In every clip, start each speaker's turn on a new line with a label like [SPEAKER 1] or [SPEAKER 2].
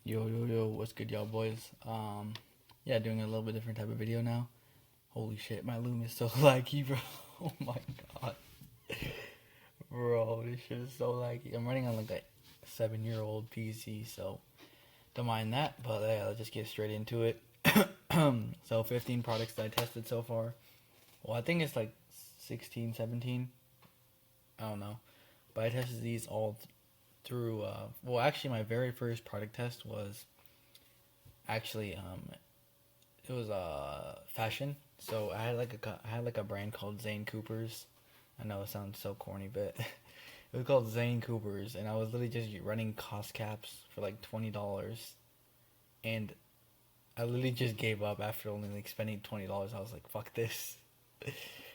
[SPEAKER 1] Yo, what's good, y'all boys? Yeah, doing a little bit different type of video now. Holy shit, my loom is so laggy, bro. Oh my god, bro, this shit is so laggy. I'm running on like a 7-year-old PC, so don't mind that. But yeah, let's just get straight into it. So 15 products that I tested so far. Well, I think it's like 16, 17. I don't know, but I tested these all through. Well, actually, my very first product test was actually it was fashion. So I had like a brand called Zane Coopers. I know it sounds so corny, but it was called Zane Coopers, and I was literally just running cost caps for like $20, and I literally just gave up after only like spending $20. I was like, fuck this.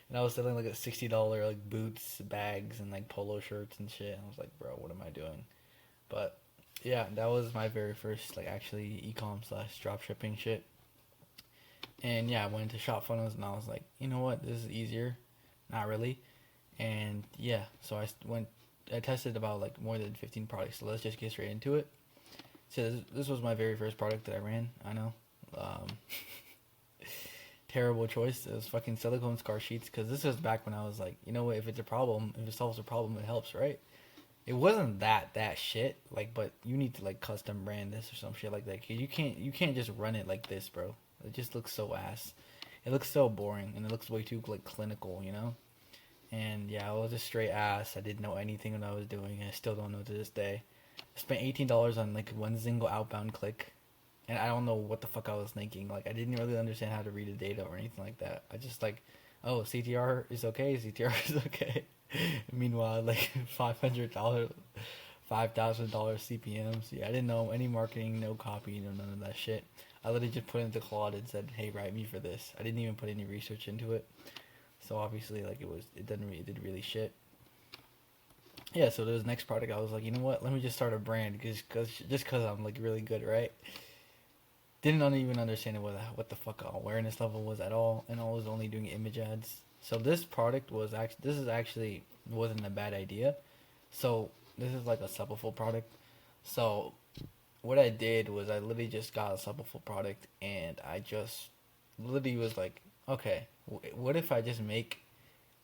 [SPEAKER 1] And I was selling like a $60 like boots, bags, and like polo shirts and shit. And I was like, bro, what am I doing? But yeah, that was my very first like actually ecom slash drop shipping shit. And yeah, I went into shop funnels and I was like, you know what, this is easier. Not really. And yeah, so I tested about like more than 15 products. So let's just get straight into it. So this was my very first product that I ran. I know. Um, Terrible choice. It was fucking silicone scar sheets because this was back when I was like, you know what, if it's a problem, if it solves a problem, it helps, right? It wasn't that shit, like, but you need to like custom brand this or some shit like that. 'Cause you can't just run it like this, bro. It just looks so ass. It looks so boring, and it looks way too like clinical, you know. And yeah, I was a straight ass. I didn't know anything what I was doing. I still don't know to this day. I spent $18 on like one single outbound click, and I don't know what the fuck I was thinking. Like I didn't really understand how to read the data or anything like that. I just like, oh, CTR is okay. CTR is okay. Meanwhile, like $500, $5,000 CPMs. Yeah, I didn't know any marketing, no copy, no none of that shit. I literally just put it into Claude and said, "Hey, write me for this." I didn't even put any research into it. So obviously, like it did really shit. Yeah. So there was next product. I was like, you know what? Let me just start a brand, just cause I'm like really good, right? Didn't even understand what the fuck awareness level was at all, and I was only doing image ads. So this is actually wasn't a bad idea. So this is like a supplefull product. So what I did was I literally just got a supplefull product, and I just literally was like, okay, what if I just make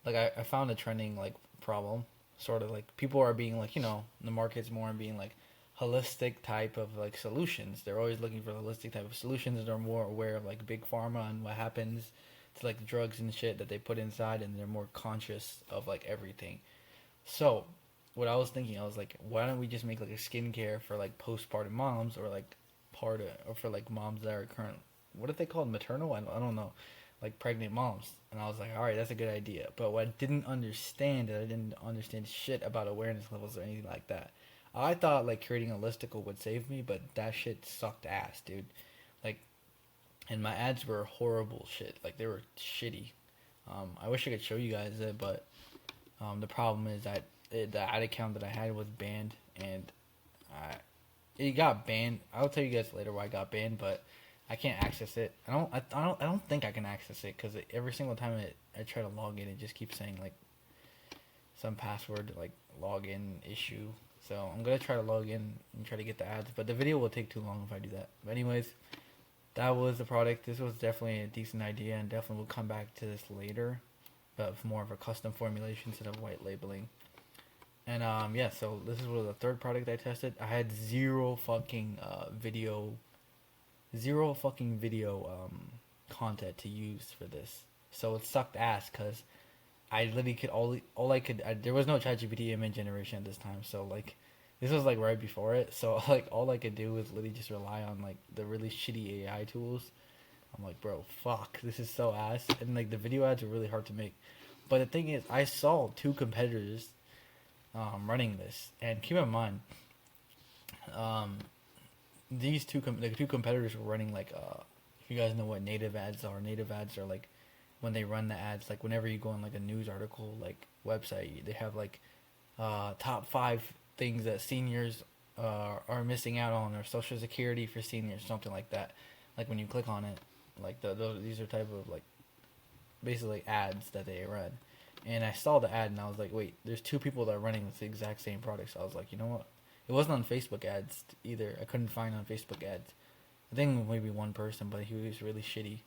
[SPEAKER 1] like I found a trending like problem, sort of like people are being like, the market's more being like holistic type of like solutions. They're always looking for holistic type of solutions. They're more aware of like big pharma and what happens to like drugs and shit that they put inside, and they're more conscious of like everything. So what I was thinking, I was like, why don't we just make like a skincare for like postpartum moms, or like or for like moms that are current, what are they called, maternal? I don't know, like pregnant moms. And I was like, all right, that's a good idea. But what I didn't understand, I didn't understand shit about awareness levels or anything like that. I thought like creating a listicle would save me, but that shit sucked ass, dude. Like, and my ads were horrible shit. Like they were shitty. I wish I could show you guys it, but the problem is that the ad account that I had was banned, and I, it got banned. I'll tell you guys later why I got banned, but I can't access it. I don't think I can access it because every single time I try to log in, it just keeps saying like some password like login issue. So I'm gonna try to log in and try to get the ads, but the video will take too long if I do that. But anyways, that was the product. This was definitely a decent idea, and definitely will come back to this later, but with more of a custom formulation instead of white labeling. And yeah, so this is the third product I tested. I had zero fucking video content to use for this. So it sucked ass because I literally could all I could there was no ChatGPT image generation at this time. So like this was like right before it. So like all I could do was literally just rely on like the really shitty AI tools. I'm like, bro, fuck, this is so ass. And like the video ads are really hard to make. But the thing is, I saw two competitors running this, and keep in mind, um, these the two competitors were running like if you guys know what native ads are like when they run the ads, like whenever you go on like a news article like website, they have like top 5 things that seniors are missing out on, or social security for seniors, something like that. Like when you click on it, like these are type of like basically ads that they run. And I saw the ad and I was like, wait, there's two people that are running with the exact same product. So I was like, you know what? It wasn't on Facebook ads either. I couldn't find on Facebook ads. I think maybe one person, but he was really shitty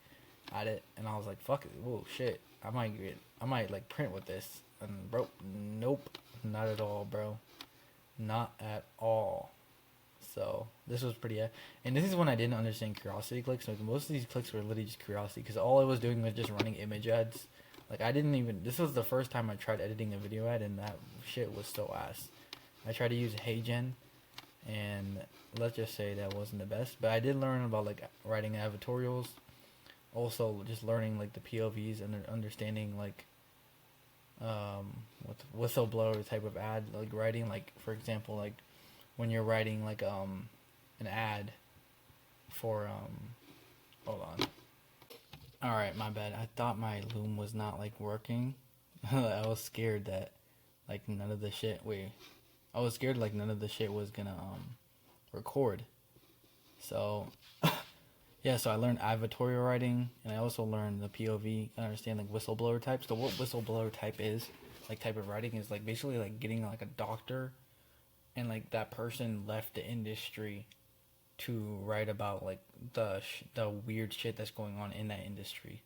[SPEAKER 1] at it, and I was like, "Fuck it, whoa, shit, I might like print with this." And bro, nope, not at all, bro, not at all. So this was pretty, and this is when I didn't understand curiosity clicks. Like most of these clicks were literally just curiosity, because all I was doing was just running image ads. Like I didn't even. This was the first time I tried editing a video ad, and that shit was so ass. I tried to use HeyGen, and let's just say that wasn't the best. But I did learn about like writing advertorials. Also, just learning like the POVs and understanding like with whistleblower type of ad, like writing, like for example, like when you're writing like an ad for hold on. All right, my bad. I thought my loom was not like working. I was scared that like none of the shit I was scared like none of the shit was gonna record. So yeah, so I learned advertorial writing, and I also learned the POV. I understand like whistleblower types. So what whistleblower type is, like type of writing, is like basically like getting like a doctor, and like that person left the industry to write about like the weird shit that's going on in that industry.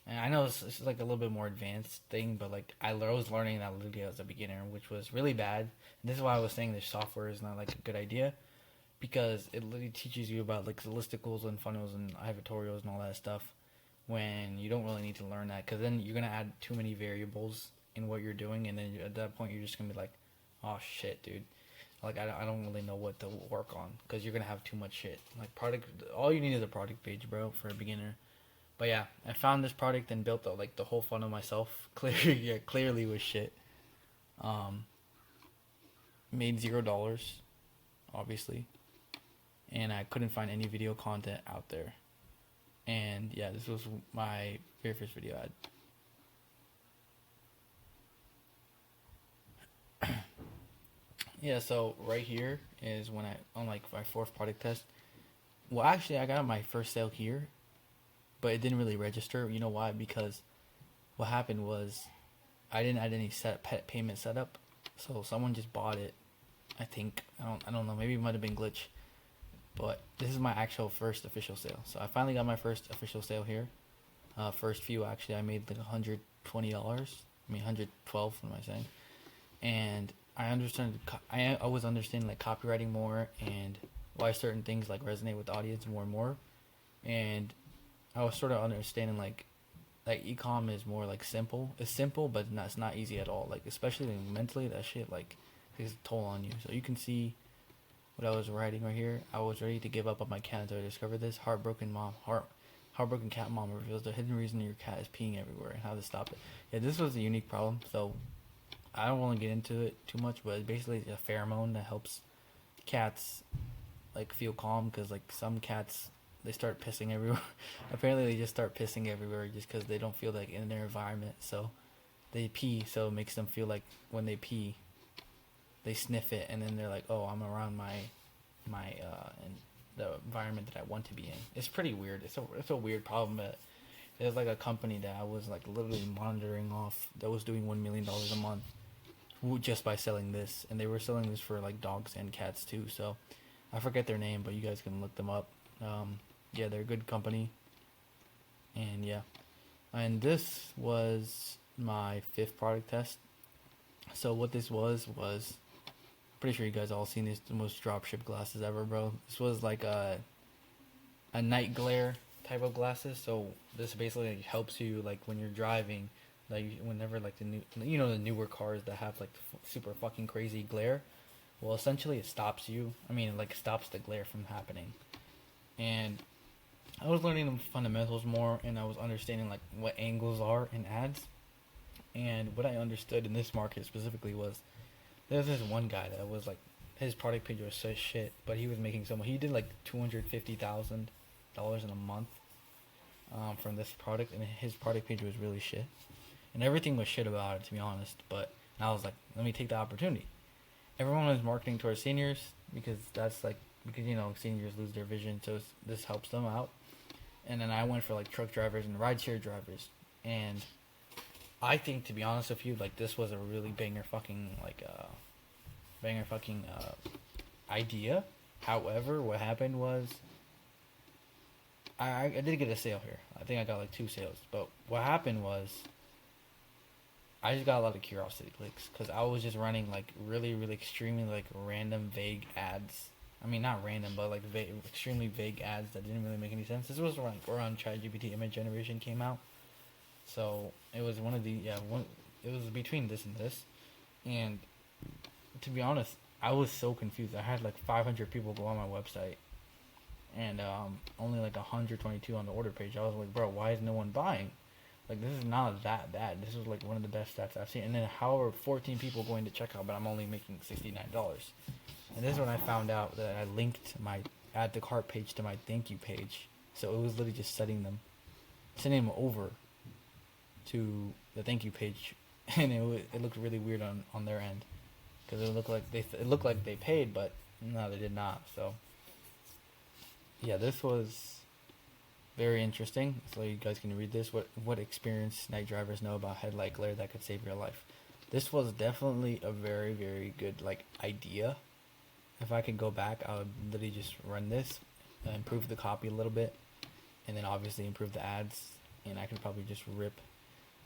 [SPEAKER 1] And I know it's like a little bit more advanced thing, but like I was learning that literally as a beginner, which was really bad. And this is why I was saying this software is not like a good idea, because it literally teaches you about like listicles and funnels and advertorials and all that stuff, when you don't really need to learn that, because then you're gonna add too many variables in what you're doing, and then at that point you're just gonna be like, oh shit, dude, like I don't really know what to work on, because you're gonna have too much shit. Like product, all you need is a product page, bro, for a beginner. But yeah, I found this product and built the whole funnel myself. Clearly was shit. Made $0, obviously, and I couldn't find any video content out there. And yeah, this was my very first video ad. Yeah, so right here is when on like my fourth product test. Well, actually, I got my first sale here, but it didn't really register. You know why? Because what happened was I didn't add any payment setup, so someone just bought it. I think I don't know. Maybe it might have been glitch, but this is my actual first official sale. So I finally got my first official sale here. First few actually, I made like $120. I mean 112. What am I saying? And I understand. I was understanding like copywriting more, and why certain things like resonate with the audience more and more. And I was sort of understanding like e-com is more like simple. It's simple, but it's not easy at all. Like especially like, mentally, that shit like takes a toll on you. So you can see what I was writing right here. I was ready to give up on my cat until I discovered this. Heartbroken cat mom reveals the hidden reason your cat is peeing everywhere and how to stop it. Yeah, this was a unique problem. So I don't want to get into it too much, but it's basically a pheromone that helps cats like feel calm, because like some cats, they start pissing everywhere. Apparently they just start pissing everywhere just because they don't feel like in their environment, so they pee, so it makes them feel like when they pee they sniff it, and then they're like, oh, I'm around my and the environment that I want to be in. It's pretty weird. It's a weird problem. But there's like a company that I was like literally monitoring off that was doing $1 million a month just by selling this, and they were selling this for like dogs and cats too. So I forget their name, but you guys can look them up. Yeah, they're a good company. And yeah, and this was my fifth product test. So what this was pretty sure you guys all seen these, the most dropship glasses ever, bro. This was like a night glare type of glasses. So this basically like helps you like when you're driving, like whenever like the the newer cars that have like super fucking crazy glare. Well, essentially it stops you. I mean, like stops the glare from happening. And I was learning the fundamentals more, and I was understanding like what angles are in ads. And what I understood in this market specifically was there's this one guy that was like, his product page was so shit, but he was making so much. He did like $250,000 in a month from this product, and his product page was really shit. And everything was shit about it, to be honest. But I was like, let me take the opportunity. Everyone was marketing towards seniors because seniors lose their vision, so this helps them out. And then I went for like truck drivers and rideshare drivers, and I think, to be honest with you, like this was a really banger fucking idea. However, what happened was I did get a sale here. I think I got like 2 sales. But what happened was I just got a lot of curiosity clicks because I was just running like really, really extremely like random, vague ads. I mean, not random, but like extremely vague ads that didn't really make any sense. This was around ChatGPT image generation came out, so it was one of the it was between this and this, and to be honest, I was so confused. I had like 500 people go on my website, and only like 122 on the order page. I was like, bro, why is no one buying? Like, this is not that bad. This is like one of the best stats I've seen. And then how are 14 people going to checkout, but I'm only making $69? And this is when I found out that I linked my add to cart page to my thank you page. So it was literally just sending them over to the thank you page, and it looked really weird on their end because it looked like they paid, but no, they did not. So yeah, this was very interesting. So you guys can read this. What experienced night drivers know about headlight glare that could save your life. This was definitely a very, very good like idea. If I could go back, I would literally just run this, improve the copy a little bit, and then obviously improve the ads. And I could probably just rip.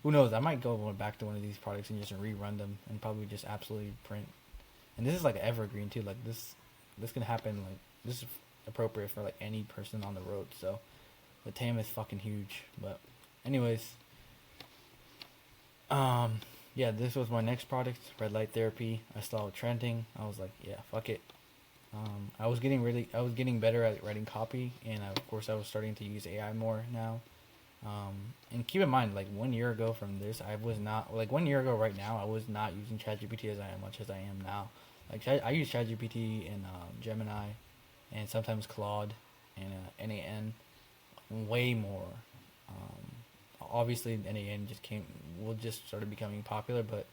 [SPEAKER 1] Who knows? I might go back to one of these products and just rerun them and probably just absolutely print. And this is like evergreen too. Like this can happen. Like this is appropriate for like any person on the road. So the TAM is fucking huge. But anyways, yeah, this was my next product, red light therapy. I saw it trending. I was like, yeah, fuck it. I was getting better at writing copy, and of course I was starting to use AI more now. And keep in mind, like 1 year ago from this, I was not like 1 year ago right now. I was not using ChatGPT as much as I am now. Like I use ChatGPT and Gemini, and sometimes Claude and NAN way more. Obviously, NAN just started becoming popular, but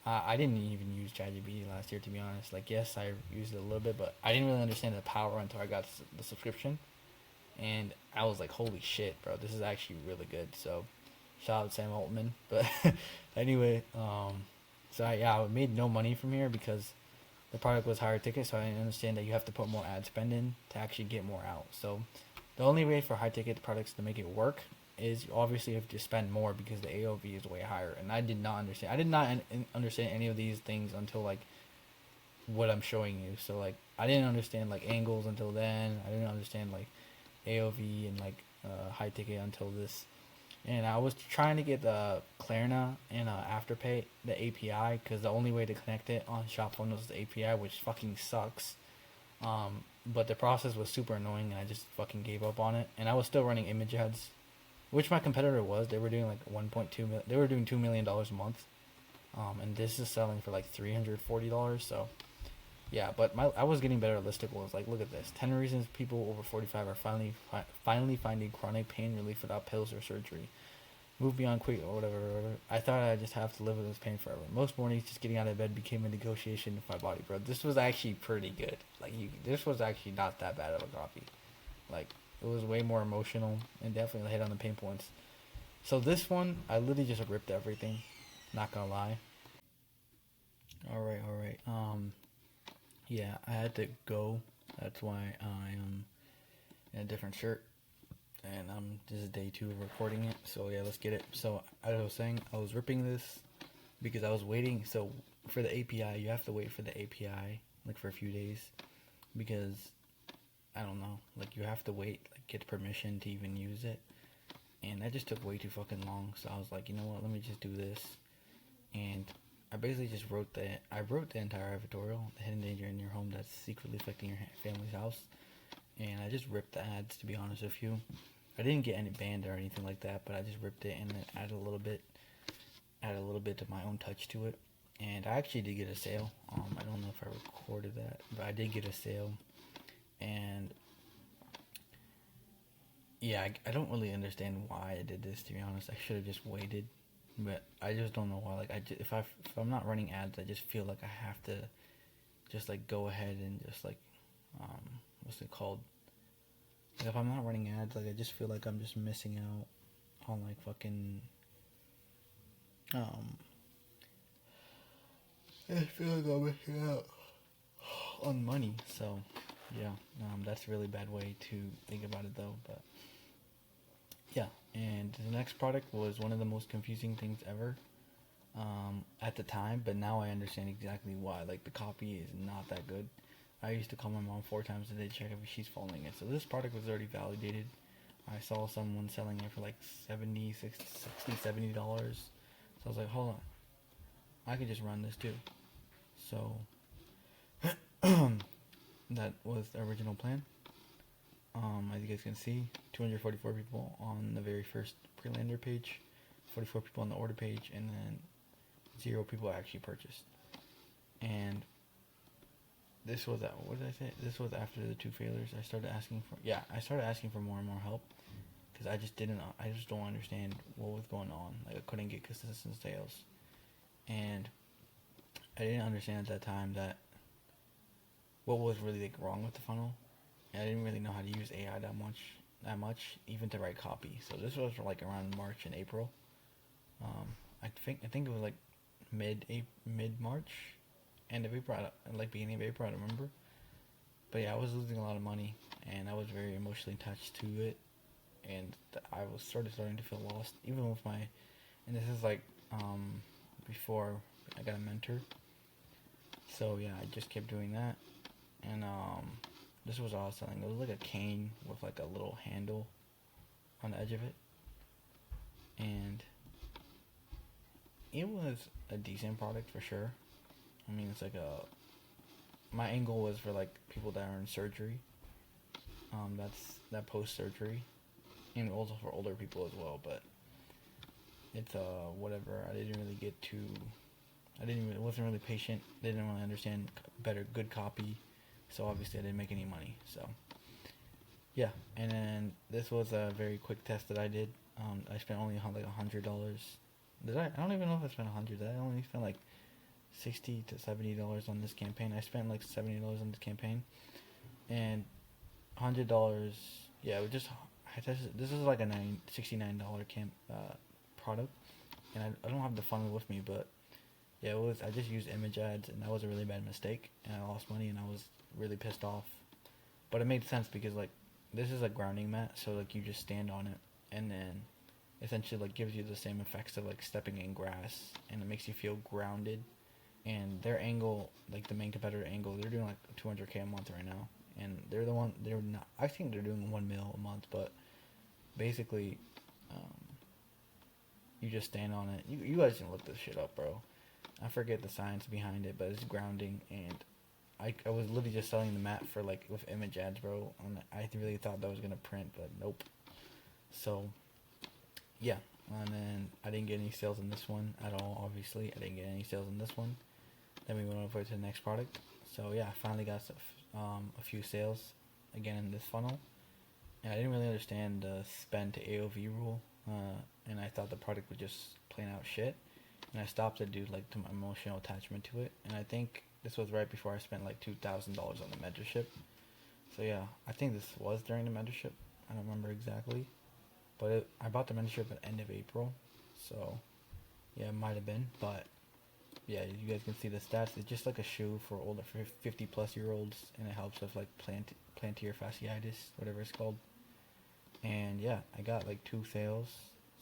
[SPEAKER 1] I didn't even use ChatGPT last year, to be honest. Like, yes, I used it a little bit, but I didn't really understand the power until I got the subscription. And I was like, holy shit, bro, this is actually really good. So, shout out to Sam Altman. But anyway, so I made no money from here because the product was higher ticket. So I understand that you have to put more ad spend in to actually get more out. So the only way for high ticket products to make it work is you obviously have to spend more because the AOV is way higher. And I did not understand. I did not understand any of these things until like what I'm showing you. So like I didn't understand like angles until then. I didn't understand like AOV and like high ticket until this, and I was trying to get the Klarna and Afterpay the API because the only way to connect it on ShopFunnels is the API, which fucking sucks. But the process was super annoying, and I just fucking gave up on it. And I was still running image ads, which my competitor was. They were doing like 1.2 million. They were doing $2 million a month, and this is selling for like $340. So. Yeah, but I was getting better at listicles. Like, look at this: 10 reasons people over 45 are finally finding chronic pain relief without pills or surgery. Move beyond quick or whatever. I thought I'd just have to live with this pain forever. Most mornings, just getting out of bed became a negotiation with my body, bro. This was actually pretty good. Like, this was actually not that bad of a copy. Like, it was way more emotional and definitely hit on the pain points. So this one, I literally just ripped everything. Not gonna lie. All right. Yeah, I had to go. That's why I am in a different shirt. And this is day 2 of recording it. So yeah, let's get it. So as I was saying, I was ripping this because I was waiting. So for the API, you have to wait for the API like for a few days because I don't know, like you have to wait, like get permission to even use it. And that just took way too fucking long. So I was like, you know what? Let me just do this. And I basically just wrote the entire editorial, the hidden danger in your home that's secretly affecting your family's house, and I just ripped the ads. To be honest with you, I didn't get any banned or anything like that, but I just ripped it and then added a little bit of my own touch to it. And I actually did get a sale. I don't know if I recorded that, but I did get a sale, and yeah, I don't really understand why I did this. To be honest, I should have just waited. But I just don't know why. Like if I'm not running ads, I just feel like I have to just like go ahead and just like what's it called? Like if I'm not running ads, like I just feel like I'm just missing out on like fucking I feel like I'm missing out on money. So yeah, that's a really bad way to think about it though. But yeah, and the next product was one of the most confusing things ever at the time, but now I understand exactly why. Like the copy is not that good. I used to call my mom 4 times a day to check if she's following it. So this product was already validated. I saw someone selling it for like 70, 60, 60 $70. So I was like, hold on, I could just run this too. So that was the original plan. As you guys can see, 244 people on the very first pre-lander page, 44 people on the order page, and then 0 people actually purchased. And this was what did I say? This was after the 2 failures. I started asking for more and more help because I just don't understand what was going on. Like I couldn't get consistent sales, and I didn't understand at that time that what was really like wrong with the funnel. And I didn't really know how to use AI that much, even to write copy. So this was like around March and April. I think it was like mid March, end of April, like beginning of April. I don't remember. But yeah, I was losing a lot of money, and I was very emotionally attached to it, and I was starting to feel lost, even with my. And this is like before I got a mentor. So yeah, I just kept doing that, and this was all I was selling. It was like a cane with like a little handle on the edge of it, and it was a decent product for sure. I mean, it's like my angle was for like people that are in surgery. That post surgery, and also for older people as well. But it's whatever. I didn't really get to. Wasn't really patient. Didn't really understand good copy. So obviously I didn't make any money. So yeah, and then this was a very quick test that I did. I spent only like $100. Did I? I don't even know if I spent 100. Did I only spent like $60 to $70 on this campaign? I spent like $70 on this campaign, and $100. Yeah, it just this is like a $69 product, and I don't have the funnel with me, but yeah, it was. I just used image ads, and that was a really bad mistake, and I lost money, and I was really pissed off. But it made sense because like this is a grounding mat, so like you just stand on it, and then essentially like gives you the same effects of like stepping in grass, and it makes you feel grounded. And their angle, like the main competitor angle, they're doing like 200K a month right now, and they're not. I think they're doing 1 mil a month, but basically, you just stand on it. You guys can look this shit up, bro. I forget the science behind it, but it's grounding, and I was literally just selling the mat for like with image ads, bro. And I really thought that was gonna print, but nope. So yeah, and then I didn't get any sales in this one at all. Obviously, I didn't get any sales in this one. Then we went over to the next product. So yeah, I finally got a few sales again in this funnel, and I didn't really understand the spend to AOV rule, and I thought the product was just plain out shit. And I stopped it due like to my emotional attachment to it. And I think this was right before I spent like $2,000 on the mentorship. So yeah, I think this was during the mentorship. I don't remember exactly, but I bought the mentorship at the end of April. So yeah, it might have been. But yeah, you guys can see the stats. It's just like a shoe for 50 plus year olds, and it helps with like plantar fasciitis, whatever it's called. And yeah, I got like 2 sales.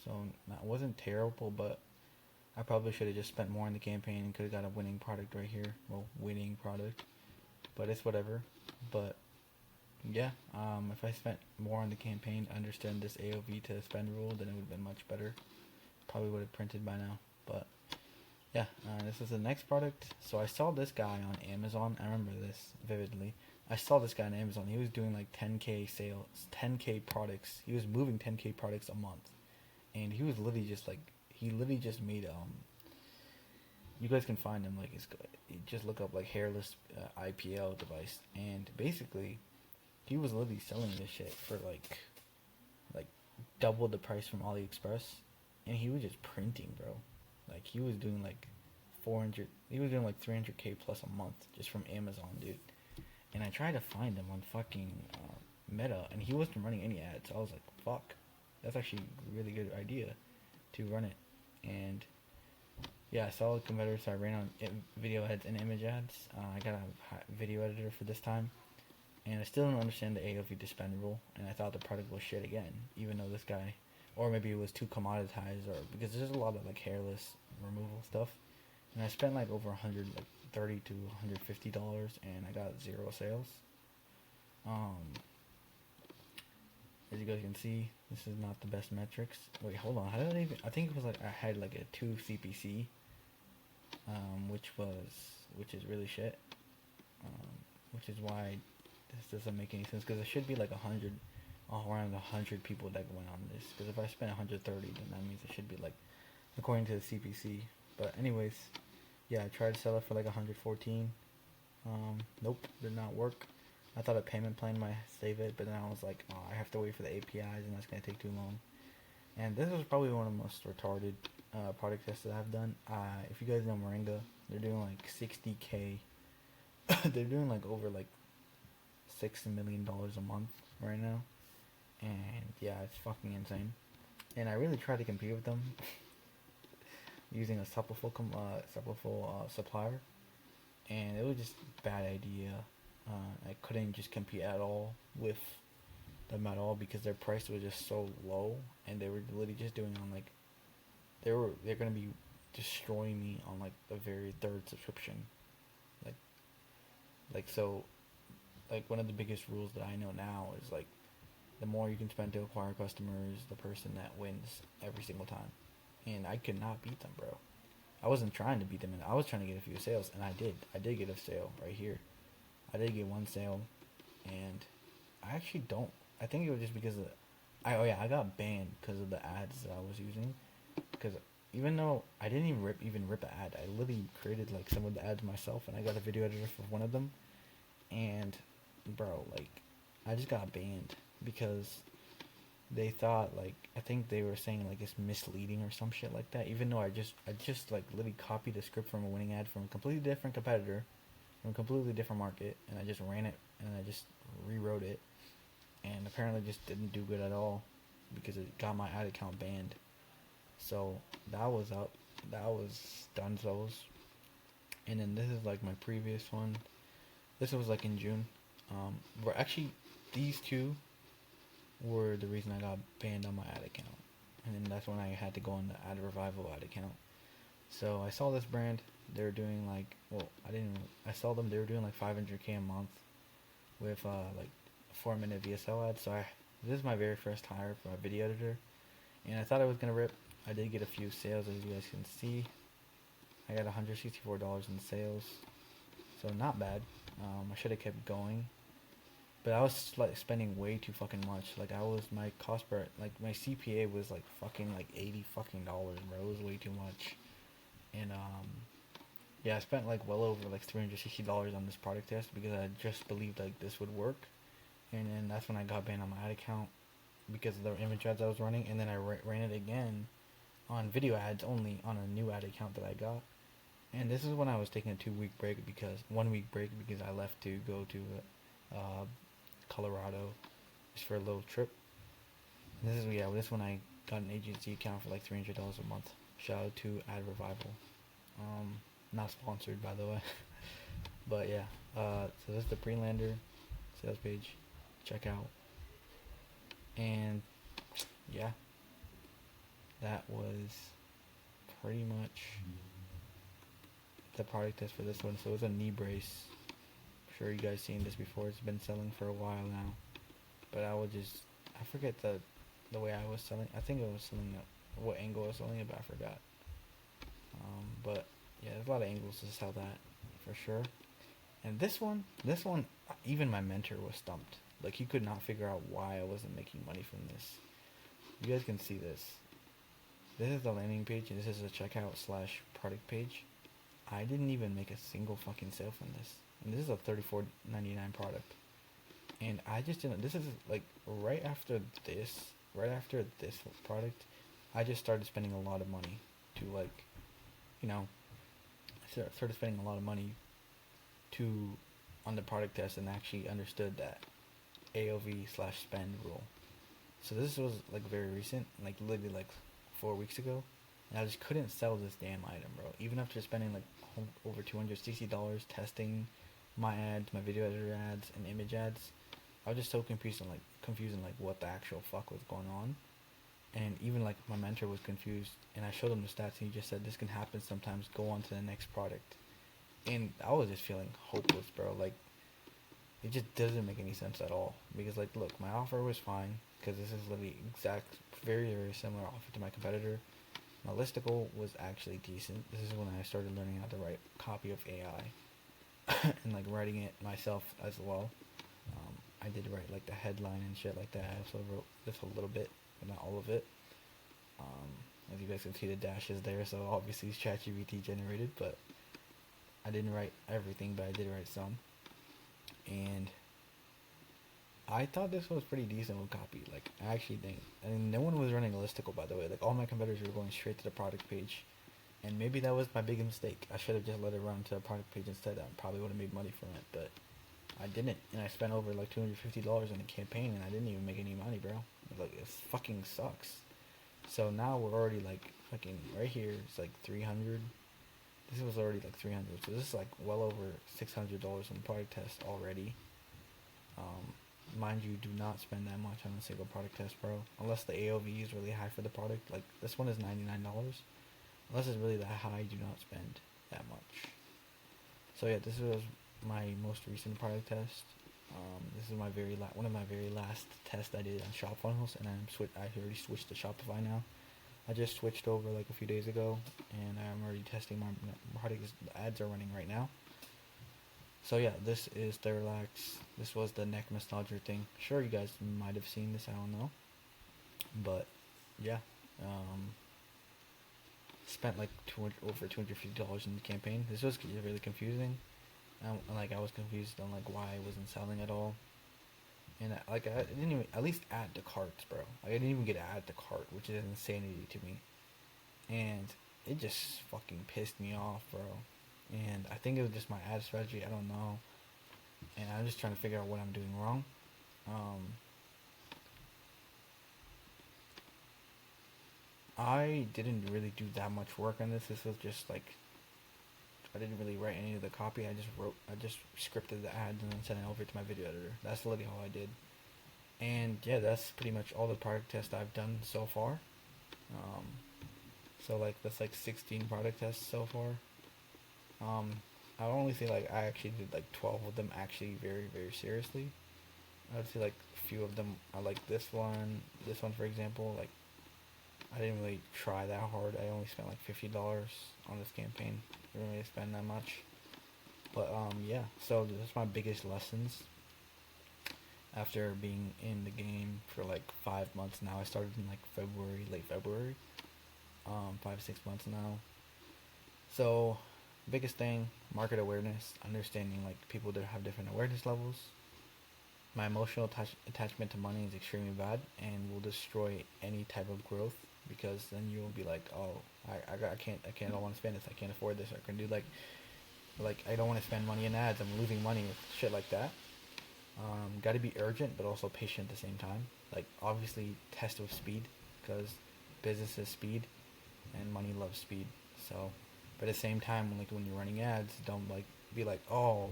[SPEAKER 1] So it wasn't terrible, but I probably should have just spent more in the campaign and could have got a winning product right here. Well, winning product. But it's whatever. But yeah, if I spent more on the campaign, understand this AOV to spend rule, then it would have been much better. Probably would have printed by now. But yeah, this is the next product. So I saw this guy on Amazon. I remember this vividly. I saw this guy on Amazon. He was doing like 10K sales, 10K products. He was moving 10K products a month. And he was literally just like, he literally just made you guys can find him, like you just look up like hairless IPL device, and basically he was literally selling this shit for like double the price from AliExpress, and he was just printing, bro. Like he was doing like 400, he was doing like 300K plus a month just from Amazon, dude. And I tried to find him on fucking Meta, and he wasn't running any ads. So I was like, fuck, that's actually a really good idea to run it. And Yeah, I saw a competitor, so I ran on video ads and image ads. I got a video editor for this time, and I still don't understand the AOV to spend rule. And I thought the product was shit again, even though this guy, or maybe it was too commoditized, or because there's a lot of like hairless removal stuff. And I spent like over 100, like $30 to $150, and I got 0 sales. Um, as you guys can see, this is not the best metrics. Wait, hold on. How did I even? I think it was like I had like a 2 CPC, which is really shit. Which is why this doesn't make any sense, because it should be like 100, around 100 people that went on this. Because if I spent 130, then that means it should be like according to the CPC. But anyways, yeah, I tried to sell it for like 114. Nope, did not work. I thought a payment plan might save it, but then I was like, oh, I have to wait for the APIs, and that's gonna take too long. And this was probably one of the most retarded product tests that I've done. If you guys know Moringa, they're doing like 60K. They're doing like over like $6 million a month right now, and yeah, it's fucking insane. And I really tried to compete with them using a supplemental supplier, and it was just a bad idea. I couldn't just compete at all with them at all because their price was just so low, and they were literally just doing on like they're gonna be destroying me on like the very third subscription, like so. Like one of the biggest rules that I know now is like the more you can spend to acquire customers, the person that wins every single time. And I could not beat them, bro. I wasn't trying to beat them, and I was trying to get a few sales, and I did. I did get a sale right here. I did get one sale, and I actually don't. I think it was just because of I got banned because of the ads that I was using. Because even though I didn't even rip an ad, I literally created like some of the ads myself, and I got a video editor for one of them. And bro, like, I just got banned because they thought like I think they were saying like it's misleading or some shit like that. Even though I just like literally copied the script from a winning ad from a completely different competitor, from a completely different market, and I just ran it and I just rewrote it, and apparently just didn't do good at all because it got my ad account banned. So that was up. That was Dunzos. And then this is like my previous one. This was like in June. Were actually these two were the reason I got banned on my ad account, and then that's when I had to go on the ad revival ad account. So I saw this brand. They were doing like, well, I saw them. They were doing like 500K a month with like 4-minute VSL ads. So this is my very first hire for a video editor, and I thought I was gonna rip. I did get a few sales, as you guys can see. I got $164 in sales, so not bad. I should have kept going, but I was like spending way too fucking much. Like my cost per, like my CPA was like fucking like $80 fucking dollars, bro. It was way too much. And yeah, I spent like well over like $360 on this product test because I just believed like this would work. And then that's when I got banned on my ad account because of the image ads I was running. And then I ran it again on video ads only on a new ad account that I got. And this is when I was taking a 1 week break because I left to go to Colorado just for a little trip. And this one I got an agency account for like $300 a month. Shout out to Ad Revival. Not sponsored, by the way. But yeah, so this is the Prelander sales page. Check out. And yeah, that was pretty much the product test for this one. So it was a knee brace. I'm sure you guys seen this before. It's been selling for a while now. But I forget the way I was selling. I think I was selling it, what angle I was selling it, but I forgot. But yeah, there's a lot of angles to sell that for sure. And this one, even my mentor was stumped. Like, he could not figure out why I wasn't making money from this. You guys can see this. This is the landing page, and this is a checkout/product page. I didn't even make a single fucking sale from this. And this is a $34.99 product. And I just didn't, this is like right after this product, I just started spending a lot of money to like, I started spending a lot of money on the product test and actually understood that AOV/spend rule. So this was like very recent, like literally like 4 weeks ago. and I just couldn't sell this damn item, bro. Even after spending like over $260 testing my ads, my video editor ads, and image ads, I was just so confused on like what the actual fuck was going on. And even like my mentor was confused, and I showed him the stats, and he just said this can happen sometimes. Go on to the next product, and I was just feeling hopeless, bro. Like it just doesn't make any sense at all. Because like, look, my offer was fine because this is literally exact, very very similar offer to my competitor. My listicle was actually decent. This is when I started learning how to write copy of AI and like writing it myself as well. I did write like the headline and shit like that. I also wrote this a little bit, but not all of it. As you guys can see, the dash is there, so obviously it's ChatGPT generated, but I didn't write everything, but I did write some. And I thought this was pretty decent with copy. Like, I actually think. I mean, no one was running a listicle, by the way. Like, all my competitors were going straight to the product page. And maybe that was my biggest mistake. I should have just let it run to the product page instead. I probably would have made money from it, but I didn't. And I spent over like $250 on a campaign, and I didn't even make any money, bro. Like, it fucking sucks. So now we're already like fucking right here. It's like 300. This was already like 300. So this is like well over $600 on product test already. Mind you, do not spend that much on a single product test, bro. Unless the AOV is really high for the product. Like this one is $99. Unless it's really that high, do not spend that much. So yeah, this was my most recent product test. This is my one of my very last tests I did on Shop Funnels, and I already switched to Shopify now. I just switched over like a few days ago, and I'm already testing my product. Ads are running right now. So yeah, this is the relax. This was the neck massager thing. Sure, you guys might have seen this. I don't know, but yeah, spent like over $250 in the campaign. This was really confusing. Like I was confused on like why I wasn't selling at all, and I didn't even at least add to carts, bro. Like I didn't even get to add to cart, which is insanity to me, and it just fucking pissed me off, bro. And I think it was just my ad strategy. I don't know, and I'm just trying to figure out what I'm doing wrong. I didn't really do that much work on this. This was just like I didn't really write any of the copy. I just scripted the ads and then sent it over to my video editor. That's literally all I did. And yeah, that's pretty much all the product tests I've done so far. So like that's like 16 product tests so far. I would only say like I actually did like 12 of them actually very very seriously. I would say like a few of them are like this one for example. Like I didn't really try that hard. I only spent like $50 on this campaign. I didn't really spend that much. But yeah, so that's my biggest lessons. After being in the game for like 5 months now, I started in like late February. 5-6 months now. So biggest thing, market awareness, understanding like people that have different awareness levels. My emotional attachment to money is extremely bad and will destroy any type of growth, because then you'll be like, oh, I don't want to spend this, I can't afford this, I can do like I don't want to spend money in ads, I'm losing money with shit like that. Got to be urgent but also patient at the same time. Like obviously test with speed, because business is speed and money loves speed. So, but at the same time, like when you're running ads, don't like be like, oh,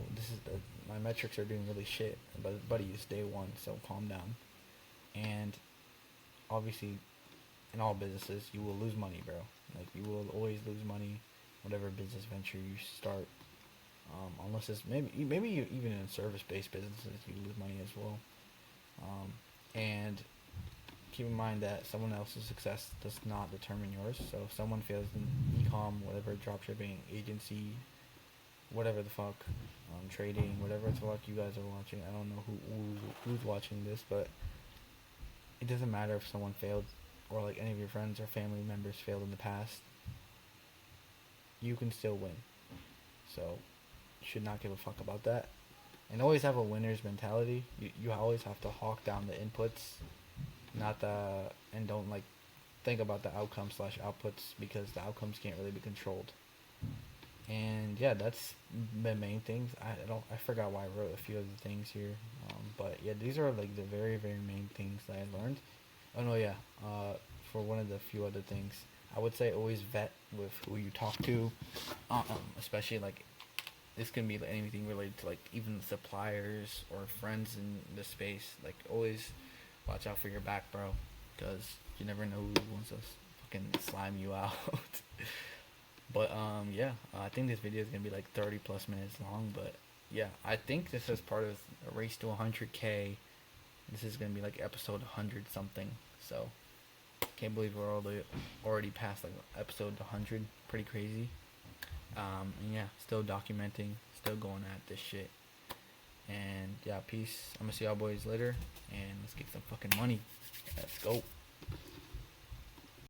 [SPEAKER 1] my metrics are doing really shit. But buddy, it's day one, so calm down. And obviously, in all businesses, you will lose money, bro. Like you will always lose money, whatever business venture you start. Unless it's maybe even in service-based businesses, you lose money as well. And keep in mind that someone else's success does not determine yours. So if someone fails in e-com, whatever, dropshipping, agency, whatever the fuck, trading, whatever the fuck you guys are watching, I don't know who's watching this, but it doesn't matter if someone failed or like any of your friends or family members failed in the past. You can still win. So you should not give a fuck about that. And always have a winner's mentality. You always have to hawk down the inputs, and don't like think about the outcomes/outputs, because the outcomes can't really be controlled. And yeah, that's the main things. I forgot why I wrote a few of the things here, but yeah, these are like the very very main things that I learned. Oh no, yeah. For one of the few other things, I would say always vet with who you talk to, especially like this can be anything related to like even suppliers or friends in the space. Like always watch out for your back, bro, because you never know who wants to fucking slime you out. But yeah, I think this video is gonna be like 30 plus minutes long. But yeah, I think this is part of a race to 100K. This is gonna be like episode 100 something. So can't believe we're already past like episode 100. Pretty crazy. And yeah, still documenting, still going at this shit. And yeah, peace. I'm gonna see y'all boys later, and let's get some fucking money. Let's go.